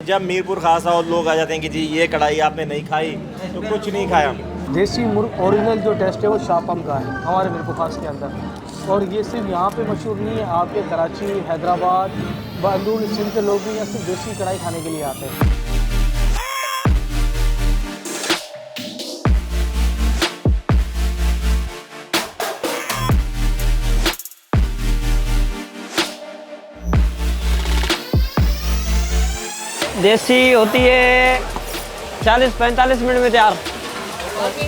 जब मीरपुर खासा और लोग आ जाते हैं कि जी ये कढ़ाई आपने नहीं खाई, तो कुछ नहीं खाया। देसी मुर्ग ओरिजिनल जो टेस्ट है वो शापम का है हमारे मीरपुर खास के अंदर। और ये सिर्फ यहाँ पे मशहूर नहीं है, आपके कराची, हैदराबाद, अंदरूनी सिंध के लोग भी यहाँ सिर्फ देसी कढ़ाई खाने के लिए आते हैं। देसी होती है 40-45 मिनट में तैयार,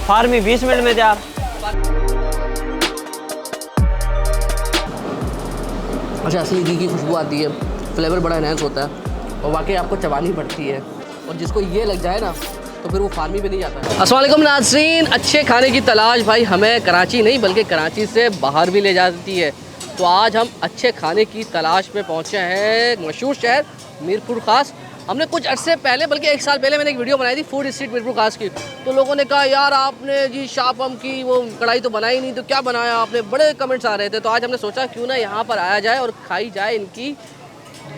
फार्मी 20 मिनट में तैयार। अच्छा, असली घी की खुशबू आती है, फ्लेवर बड़ा एनहांस होता है और वाकई आपको चबानी पड़ती है, और जिसको ये लग जाए ना तो फिर वो फार्मी पे नहीं जाता है। अस्सलाम वालेकुम नाज़रीन, अच्छे खाने की तलाश भाई हमें कराची नहीं बल्कि कराची से बाहर भी ले जाती है। तो आज हम अच्छे खाने की तलाश में पहुँचे हैं मशहूर शहर मीरपुर खास। हमने कुछ अरसे पहले बल्कि 1 साल पहले मैंने एक वीडियो बनाई थी फूड स्ट्रीट मीरपुर खास की, तो लोगों ने कहा यार आपने जी शापम की वो कढ़ाई तो बनाई नहीं, तो क्या बनाया आपने, बड़े कमेंट्स आ रहे थे। तो आज हमने सोचा क्यों ना यहाँ पर आया जाए और खाई जाए इनकी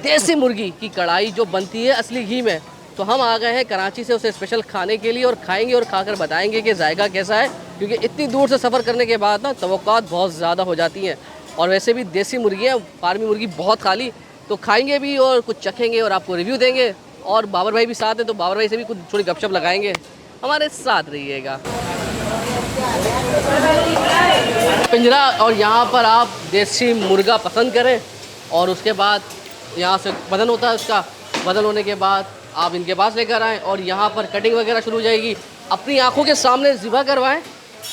देसी मुर्गी की कढ़ाई जो बनती है असली घी में। तो हम आ गए हैं कराची से उसे स्पेशल खाने के लिए और खाएंगे और खाकर बताएंगे कि जायका कैसा है, क्योंकि इतनी दूर से सफ़र करने के बाद ना तवक्कुआत बहुत ज़्यादा हो जाती हैं। और वैसे भी देसी मुर्गियाँ, फार्मी मुर्गी बहुत खाली, तो खाएंगे भी और कुछ चखेंगे और आपको रिव्यू देंगे। और बाबर भाई भी साथ हैं, तो बाबर भाई से भी कुछ थोड़ी गपशप लगाएंगे, हमारे साथ रहिएगा। पिंजरा, और यहाँ पर आप देसी मुर्गा पसंद करें और उसके बाद यहाँ से वज़न होता है, उसका वज़न होने के बाद आप इनके पास लेकर आएँ और यहाँ पर कटिंग वगैरह शुरू हो जाएगी। अपनी आँखों के सामने ज़िबा करवाएँ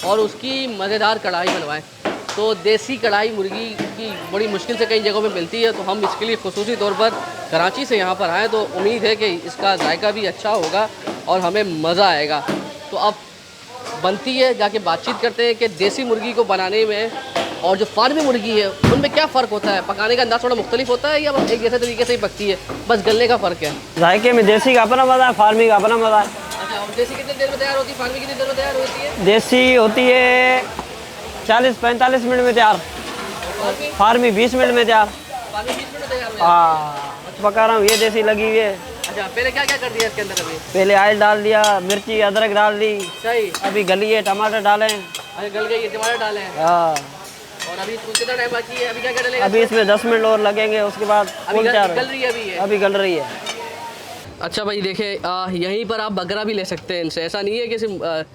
और उसकी मज़ेदार कढ़ाई बनवाएँ। तो देसी कढ़ाई मुर्गी की बड़ी मुश्किल से कई जगहों में मिलती है, तो हम इसके लिए खुसूसी तौर पर कराची से यहाँ पर आए, तो उम्मीद है कि इसका जायका भी अच्छा होगा और हमें मज़ा आएगा। तो अब बनती है, जाके बातचीत करते हैं कि देसी मुर्गी को बनाने में और जो फार्मी मुर्गी है उनमें क्या फ़र्क होता है, पकाने का अंदाज़ थोड़ा मुख्तलिफ होता है या एक जैसे तरीके से ही पकती है, बस गलने का फ़र्क है। जायके में देसी का अपना मज़ा है, फार्मी का अपना मज़ा है। अच्छा, और देसी कितनी देर में तैयार होती है, फार्मी कितनी देर में तैयार होती है? देसी होती है 40-45 मिनट में तैयार, फार्मी 20 मिनट में तैयार। फार्मी 20 मिनट में तैयार हो हाँ, पका रहा हूँ, ये देसी लगी हुई है। अच्छा, पहले क्या क्या कर दिया इसके अंदर? अभी पहले ऑयल डाल दिया, मिर्ची अदरक डाल दी, सही, अभी गली है, टमाटर डालें। अच्छा गल गई है, टमाटर डाले हैं। हाँ, और अभी कितना टाइम बाकी है, अभी क्या क्या डलेगा? अभी इसमें 10 मिनट और लगेंगे, उसके बाद अभी फुल तैयार गल रही है, अभी है। अभी गल रही है। अच्छा भाई देखिए, यहीं पर आप बकरा भी ले सकते हैं इनसे, ऐसा नहीं है कि सिर्फ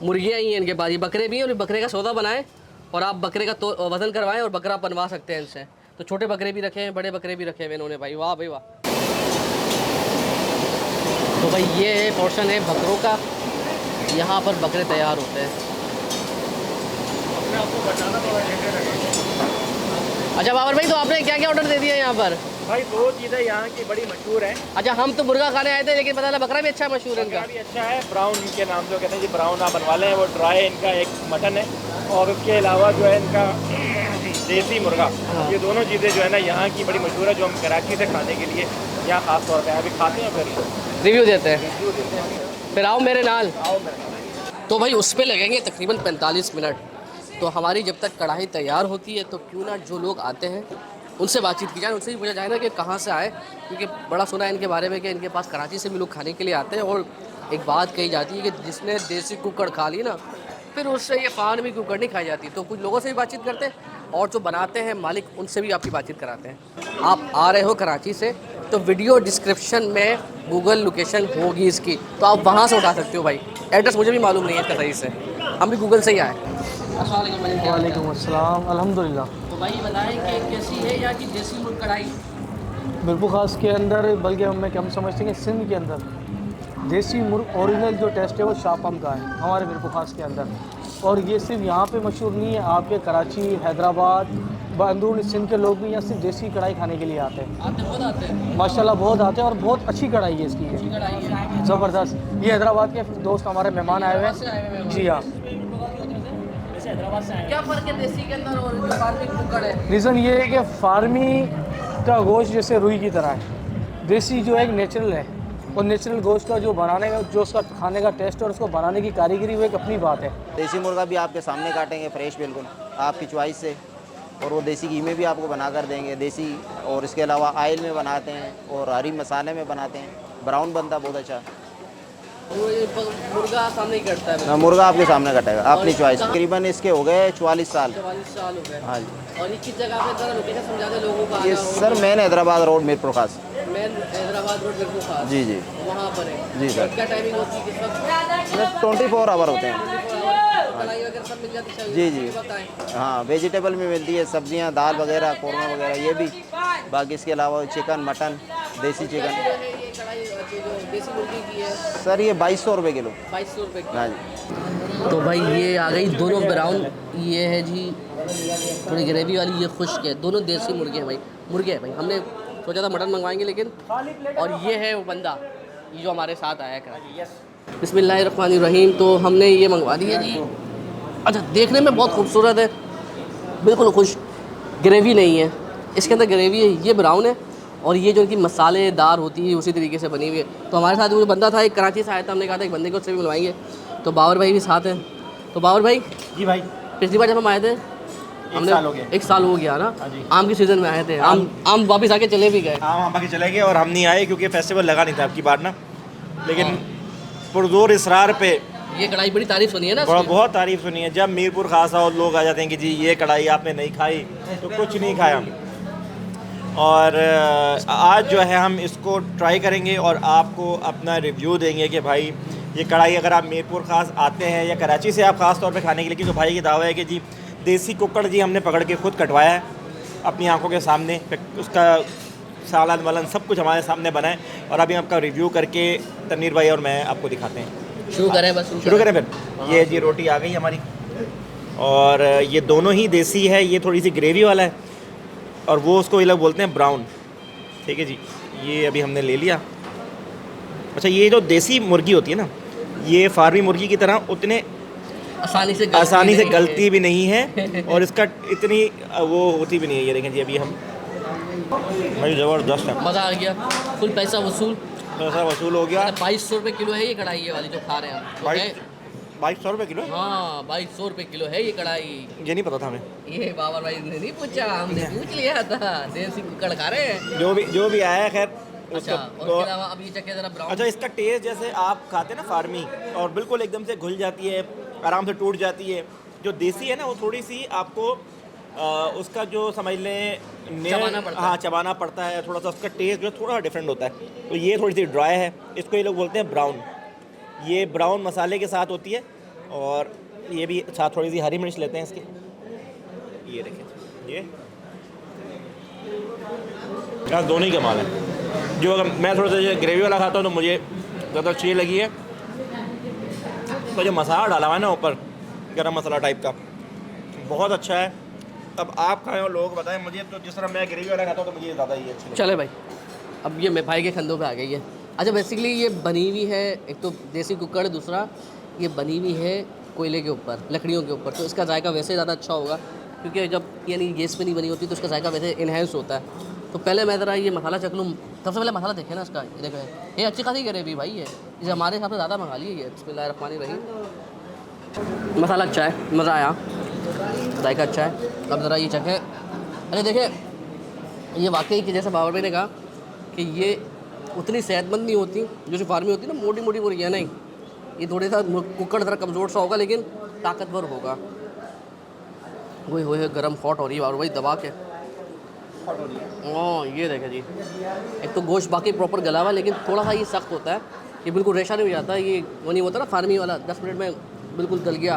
मुर्गियाँ ही हैं इनके पास, ये बकरे भी हैं और बकरे का सौदा बनाएं और आप बकरे का तो वज़न करवाएं और बकरा बनवा सकते हैं इनसे। तो छोटे बकरे भी रखे हैं, बड़े बकरे भी रखे हुए इन्होंने भाई, वाह भाई वाह। तो भाई ये पोर्शन है बकरों का, यहाँ पर बकरे तैयार होते हैं। अच्छा बाबर भाई, तो आपने क्या क्या ऑर्डर दे दिया यहाँ पर? भाई 2 चीज़ें यहाँ की बड़ी मशहूर हैं। अच्छा, हम तो मुर्गा खाने आए थे लेकिन पता चला बकरा भी अच्छा मशहूर है इनका। भी अच्छा है, ब्राउन इनके नाम जो कहते हैं जी, ब्राउन आप बनवा लें, वो ड्राई इनका एक मटन है, और उसके अलावा जो है इनका देसी मुर्गा। ये दोनों चीज़ें जो है ना यहाँ की बड़ी मशहूर है, जो हम कराची से खाने के लिए यहाँ ख़ास तौर पर अभी खाते हैं, फिर रिव्यू देते हैं। फिर आओ मेरे नाल। तो भाई उस पर लगेंगे तकरीबन 45 मिनट। तो हमारी जब तक कढ़ाई तैयार होती है तो क्यों ना जो लोग आते हैं उनसे बातचीत की जाए, उनसे भी पूछा जाए ना कि कहाँ से आए, क्योंकि बड़ा सुना है इनके बारे में कि इनके पास कराची से भी लोग खाने के लिए आते हैं। और एक बात कही जाती है कि जिसने देसी कुकड़ खा ली ना, फिर उससे ये फार्मी कुकड़ नहीं खाई जाती। तो कुछ लोगों से भी बातचीत करते हैं और जो बनाते हैं मालिक, उनसे भी आपकी बातचीत कराते हैं। आप आ रहे हो कराची से तो वीडियो डिस्क्रिप्शन में गूगल लोकेशन होगी इसकी, तो आप वहाँ से उठा सकते हो भाई। एड्रेस मुझे भी मालूम नहीं है इसका सही से, हम भी गूगल से ही आए। वालेकुम अस्सलाम, अल्हम्दुलिल्लाह। तो भाई बताएं कि कैसी है यहाँ की देसी मुर्ग कढ़ाई? मीरपुर खास के अंदर, बल्कि हम समझते हैं कि सिंध के अंदर देसी मुर्ग ओरिजिनल जो टेस्ट है वो शापम का है हमारे मीरपुर खास के अंदर। और ये सिर्फ यहाँ पे मशहूर नहीं है, आपके कराची, हैदराबाद, अंदरूनी सिंध के लोग भी यहाँ सिर्फ देसी कढ़ाई खाने के लिए आते हैं। बहुत आते हैं माशाल्लाह, बहुत आते हैं और बहुत अच्छी कढ़ाई है इसकी, ये कढ़ाई है। ज़बरदस्त। ये हैदराबाद के दोस्त हमारे मेहमान आए हुए हैं। जी हाँ। क्या फ़र्क है देसी के अंदर और जो फार्मी कुकड़ है? रीज़न ये है कि फार्मी का गोश्त जैसे रुई की तरह है, देसी जो है एक नेचुरल है, और नेचुरल गोश्त का जो बनाने का, जो उसका खाने का टेस्ट और उसको बनाने की कारीगरी, वो एक अपनी बात है। देसी मुर्गा भी आपके सामने काटेंगे, फ्रेश बिल्कुल आपकी चॉइस से, और वो देसी घी में भी आपको बना कर देंगे देसी, और इसके अलावा ऑयल में बनाते हैं और हरी मसाले में बनाते हैं। ब्राउन बनता बहुत अच्छा। वो ये मुर्गा सामने ही कटता है। ना मुर्गा आपके सामने कटेगा अपनी चॉइस। तकरीबन इसके हो गए 44 साल। 44 साल हो गए। हाँ जी। और ये किस जगह पे जरा लोकेशन समझा दे लोगों को। ये sir main Hyderabad road Mirpur खास। मेन हैदराबाद रोड मीरपुर खास। जी जी वहाँ पर है। जी सर। क्या टाइमिंग होती है किस वक्त? 24 आवर होते हैं। कढ़ाई वगैरह सब मिल जाती है? जी जी बताएं। हाँ वेजिटेबल में मिलती है, सब्जियाँ दाल वगैरह कौरमा वगैरह ये भी। बाकी इसके अलावा चिकन मटन देसी चिकन। ये कढ़ाई जो देसी मुर्गी की है सर ये 2200 रुपये किलो। 2200 रुपये की। हाँ जी। तो भाई ये आ गई दोनों ब्राउन। ये है जी थोड़ी ग्रेवी वाली, ये खुश्क है। दोनों देसी मुर्गे हैं भाई, मुर्गे हैं भाई। हमने सोचा था मटन मंगवाएंगे लेकिन, और ये है वो बंदा ये जो हमारे साथ आया कर। बिस्मिल्लाहिर्रहमानिर्रहीम। तो हमने ये मंगवा दी है जी। अच्छा देखने में बहुत खूबसूरत है, बिल्कुल खुश। ग्रेवी नहीं है इसके अंदर, ग्रेवी है। ये ब्राउन है और ये जो इनकी मसालेदार होती है उसी तरीके से बनी हुई है। तो हमारे साथ वो बंदा था, एक कराची से आया था, हमने कहा था एक बंदे को उससे भी मिलवाएंगे। तो बाबर भाई भी साथ हैं। तो बाबर भाई जी भाई, पिछली बार जब हम आए थे हमने साल हो गया। 1 साल हो गया ना। हाँ जी। आम के सीज़न में आए थे। आम वापस आके चले भी गए। हम बाकी चले गए और हम नहीं आए क्योंकि फेस्टिवल लगा नहीं था आपकी बार ना। लेकिन पुरजोर इसरार पे ये कढ़ाई बड़ी तारीफ सुनी है ना बहुत इसकी? बहुत तारीफ सुनी है। जब मीरपुर खास और लोग आ जाते हैं कि जी ये कढ़ाई आपने नहीं खाई तो कुछ नहीं खाया। और आज जो है हम इसको ट्राई करेंगे और आपको अपना रिव्यू देंगे कि भाई ये कढ़ाई अगर आप मीरपुर खास आते हैं या कराची से आप ख़ास तौर पे खाने के लिए, तो भाई की दावा है कि जी देसी कुक्कड़ जी हमने पकड़ के खुद कटवाया है अपनी आंखों के सामने। उसका सालन वालन सब कुछ हमारे सामने बना है और अभी आपका रिव्यू करके तनवीर भाई और मैं आपको दिखाते हैं। शुरू करें बस शुरू करें फिर। ये जी रोटी आ गई हमारी और ये दोनों ही देसी है। ये थोड़ी सी ग्रेवी वाला है और वो उसको ये लोग बोलते हैं ब्राउन। ठीक है जी, ये अभी हमने ले लिया। अच्छा ये जो देसी मुर्गी होती है ना, ये फार्मी मुर्गी की तरह उतने आसानी से गलती भी नहीं है और इसका इतनी वो होती भी नहीं है। ये देखें जी अभी हम भाई ज़बरदस्त है, मज़ा आ गया। फुल पैसा वसूल। पैसा वसूल हो गया। 2200 रुपये किलो है ये कढ़ाई, ये वाली जो खा रहे हैं हम। तो है- 2200 रुपये किलो है। हाँ 2200 रुपये किलो है ये कढ़ाई। ये नहीं पता था हमें। ये बाबर भाई ने नहीं पूछा, हमने पूछ लिया था। देसी कुक्कड़ खा रहे हैं। जो भी आया है खैर अच्छा उसका और इसके अलावा अभी चखे जरा ब्राउन। अच्छा इसका टेस्ट जैसे आप खाते हैं ना फार्मी और बिल्कुल एकदम से घुल जाती है, आराम से टूट जाती है। जो देसी है ना वो थोड़ी सी आपको उसका जो समझ लें चबाना पड़ता है। हाँ चबाना पड़ता है थोड़ा सा। उसका टेस्ट जो थोड़ा डिफरेंट होता है। तो ये थोड़ी सी ड्राई है, इसको ये लोग बोलते हैं ब्राउन। ये ब्राउन मसाले के साथ होती है और ये भी साथ थोड़ी सी हरी मिर्च लेते हैं इसकी। ये देखें ये यार दोनों ही कमाल है। जो अगर मैं थोड़ा सा ग्रेवी वाला खाता हूँ तो मुझे ज़्यादा अच्छी लगी है। तो जो मसाला डाला हुआ है ना ऊपर, गरम मसाला टाइप का, बहुत अच्छा है। अब आप खाएं और लोग बताएं। मुझे तो जिस तरह मैं ग्रेवी वाला खाता हूँ तो मुझे ज़्यादा ही अच्छी लगी। चले भाई, अब ये भाई के खंदों पे आ गई है। अच्छा बेसिकली ये बनी हुई है, एक तो देसी कुक्कड़, दूसरा ये बनी हुई है कोयले के ऊपर, लकड़ियों के ऊपर। तो इसका जायका वैसे ज़्यादा अच्छा होगा क्योंकि जब यानी गैस पे नहीं बनी होती तो इसका जायका वैसे इन्हेंस होता है। तो पहले मैं ज़रा ये मसाला चख लूँ। सबसे पहले मसाला देखें ना इसका, ये देखो ये अच्छी खासी ग्रेवी भाई है। इसे हमारे हिसाब से ज़्यादा मंगा ली है। बिस्मिल्लाहिर्रहमानिर्रहीम। मसाला अच्छा है, मज़ा आया, जायका अच्छा है। अब ज़रा ये चखें। अरे देखें ये वाकई कि जैसा बाबर भाई ने कहा कि ये उतनी सेहतमंद नहीं होती जो फार्मी होती है ना, मोटी मोटी मुर्गियाँ नहीं। ये थोड़ी सा कुक्कड़ थोड़ा कमज़ोर सा होगा लेकिन ताकतवर होगा। वही हो गरम हॉट हो रही है बाबर भाई दबा के। ओह ये देखें जी, एक तो गोश्त बाकी प्रॉपर गला हुआ लेकिन थोड़ा सा ये सख्त होता है। ये बिल्कुल रेशा नहीं हो जाता। ये वो नहीं होता ना फार्मी वाला, 10 मिनट में बिल्कुल गल गया।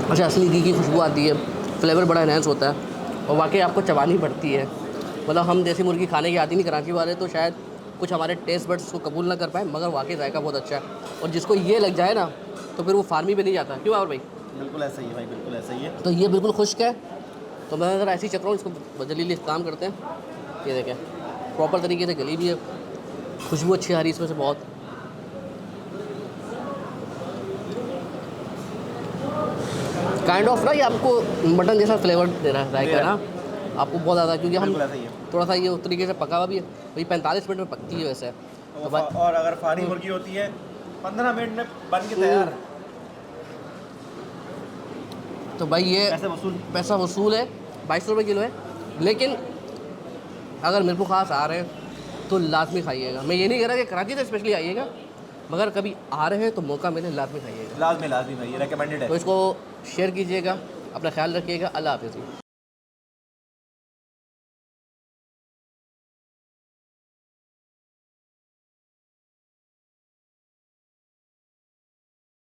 अच्छा असली घी की खुशबू आती है, फ्लेवर बड़ा इन्हेंस होता है और वाकई आपको चबानी पड़ती है। मतलब हम देसी मुर्गी खाने की आती नहीं कराची वाले, तो शायद कुछ हमारे टेस्ट बड्स को कबूल ना कर पाए, मगर वाकई जायका बहुत अच्छा है। और जिसको ये लग जाए ना तो फिर वो फार्मी पे नहीं जाता। क्यों बाबर भाई? बिल्कुल ऐसा ही है भाई, बिल्कुल ऐसा ही है। तो ये बिल्कुल खुश्क है। तो मैं अगर ऐसे ही चक रहा हूँ, इसको जलीली काम करते हैं। ये देखें प्रॉपर तरीके से गली भी है, खुशबू अच्छी आ रही है इसमें से बहुत। काइंड ऑफ ना ये आपको मटन जैसा फ्लेवर दे रहा है जायका ना आपको बहुत ज़्यादा, क्योंकि हम थोड़ा सा ये उस तरीके से पका हुआ भी है। वही 45 मिनट में पकती है वैसे तो भाई। और अगर फार्मी मुर्गी होती है 15 मिनट में बन के तैयार। तो भाई ये पैसा वसूल है। 2200 रुपये किलो है। लेकिन अगर मीरपुर खास आ रहे हैं तो लाजमी खाइएगा। मैं ये नहीं कह रहा कि कराची से स्पेशली आइएगा, मगर कभी आ रहे हैं तो मौका मिले लाजमी खाइएगा। लाजमी भाई, ये रिकमेंडेड है। तो इसको शेयर कीजिएगा, अपना ख्याल रखिएगा। अल्लाह हाफिज़।